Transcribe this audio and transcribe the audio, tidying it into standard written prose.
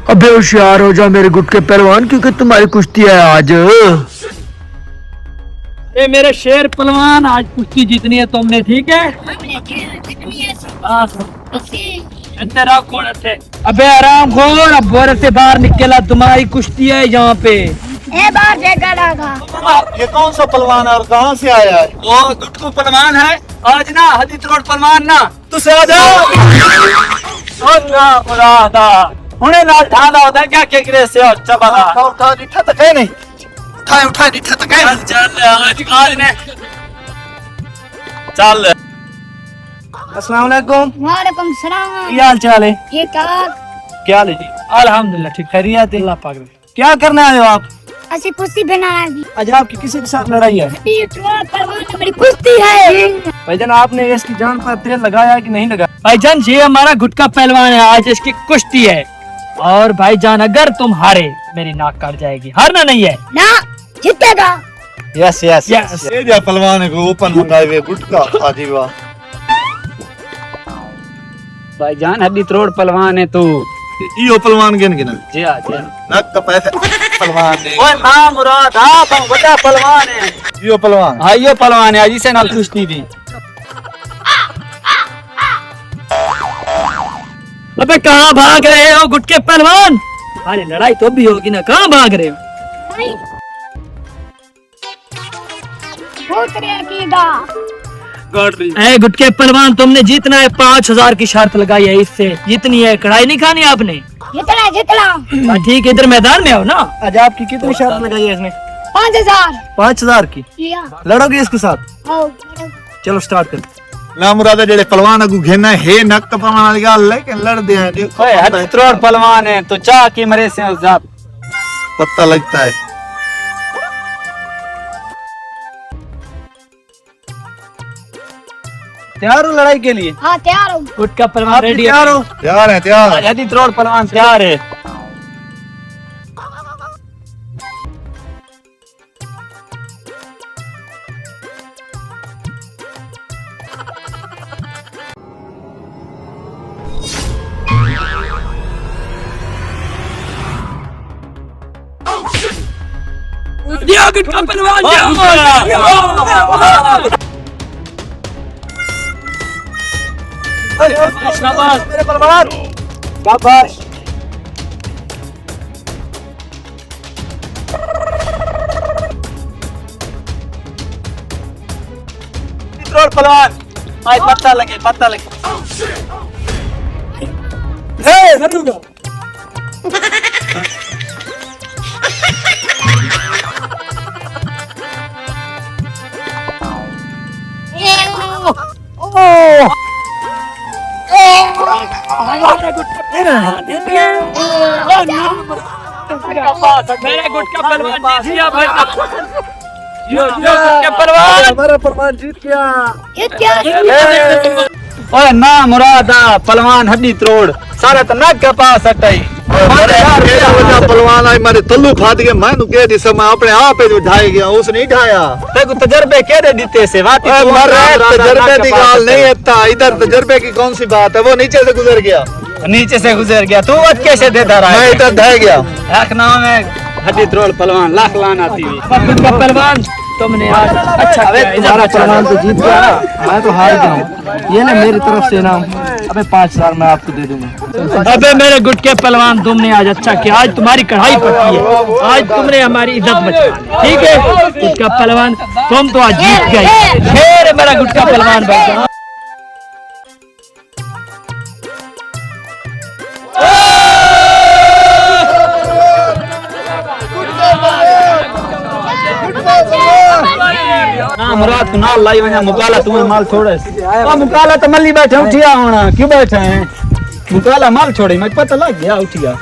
अबे होशियार हो जा मेरे गुट के पहलवान, क्योंकि तुम्हारी कुश्ती है आज। ये मेरे शेर पहलवान, आज कुश्ती जीतनी है तुमने, ठीक है? तेरा कौन है? अबे आराम खोर, अब बोर से बाहर निकला, तुम्हारी कुश्ती है यहाँ पे। बाहर ये कौन सा पहलवान है और कहाँ से आया है? वो गुटकू पहलवान है आज ना, हदीत रोड पहलवान ना, तू से आजा। हुने ना ठाना होता है क्या के गिरे से अच्छा बगा उठा निठा तक है नहीं, उठा निठा तक है। चल ने चल। अस्सलाम वालेकुम। वालेकुम सलाम। क्या हाल चाल है? ठीक ठाक। क्या हाल है जी? अल्हम्दुलिल्लाह ठीक, खैरियत है, अल्लाह पाक। क्या करने आए हो आप? ऐसी कुश्ती बनाएगी। आज आपकी किसी के साथ लड़ाई है? मेरी कुश्ती है। भाईजान आपने इसकी जान पर तेल लगाया कि नहीं लगाया? भाईजान ये हमारा गुटका पहलवान है, आज इसकी कुश्ती है। और भाईजान अगर तुम हारे मेरी नाक काट जाएगी। हारना नहीं है ना, जीतेगा। Yes yes yes. ये जो पहलवान है वो ओपन मंगाए हुए गुटका आजी वाह। भाईजान हदीत रोड पहलवान है तू। यो पहलवान गिन गिना जी हाँ जी हाँ। नक का पैसे पहलवान है। ओए ना मुराद, आप हम बड़ा पहलवान है। यो पहलवान हाँ यो पहलवान है, जिसे नाल कुश्ती थी। अबे कहाँ भाग रहे हो गुटके पहलवान? अरे लड़ाई तो भी होगी ना, कहाँ भाग रहे हो? ए गुटके पहलवान, तुमने जीतना है, 5000 की शर्त लगाई है, इससे जीतनी है, कढ़ाई नहीं खानी आपने। जितना ठीक है, इधर मैदान में आओ ना। आज आपकी कितनी शर्त लगाई है इसने? 5000। 5000 की। लड़ोगे इसके साथ? चलो स्टार्ट कर। ना मुरादा जेड़े पहलवान अगू घेना है नक का पहलवान वाली गल लेकिन लड़ दे हैं देखो ओए हदीत रोड पहलवान है तो चाह की मरे से जात पता लगता है। तैयार हो लड़ाई के लिए? हाँ तैयार हूँ। गुटका पहलवान रेडी है? तैयार हो? तैयार है तैयार। हदीत रोड पहलवान तैयार है। दिया गुटका पहलवान शाबाश मेरे पहलवान, शाबाश। रोड पहलवान आज पता लगे पता लगे। मेरा गुटका पहलवान जीत गया भाई। यो गुटका पहलवान, हमारा पहलवान जीत गया। ओए ना मुरादा पहलवान हदीत रोड सारा तो नाक के पास हटाई। पहलवान आई मारे तल्लू खाद गया मैं नु कह दी सब मैं अपने आप ही ढाई गया उसने नहीं ढाया। तेरे को तजर्बे के दे दिते से वाती ओए मरे तजर्बे की गाल नहीं है, इधर तजर्बे की कौन सी बात है, वो नीचे से गुजर गया। नीचे से गुजर गया तू आज कैसे देता रहा? मैं इधर ढह गया। एक नाम है हदीत रोड पहलवान, लाख लाना थी गुटका पहलवान। तुमने आज अच्छा किया, तुम्हारा पहलवान तो जीत गया ना, मैं तो हार गया हूँ। ये ना मेरी तरफ से इनाम। अबे 5000 मैं आपको दे दूंगा। अबे मेरे गुटके पहलवान तुमने आज अच्छा किया, आज तुम्हारी कढ़ाई पकी है, आज तुमने हमारी इज्जत बचा, ठीक है गुटका पहलवान, तुम तो आज जीत गए। शेर मेरा गुटका पहलवान भाई। ना मुराद तू नाल लाई वना मुकाला तुम्हें माल छोड़े। मुकाला तो मल्ली बैठे उठिया होना, क्यों बैठे हैं? मुकाला माल छोड़े, मैं पता लग गया उठिया।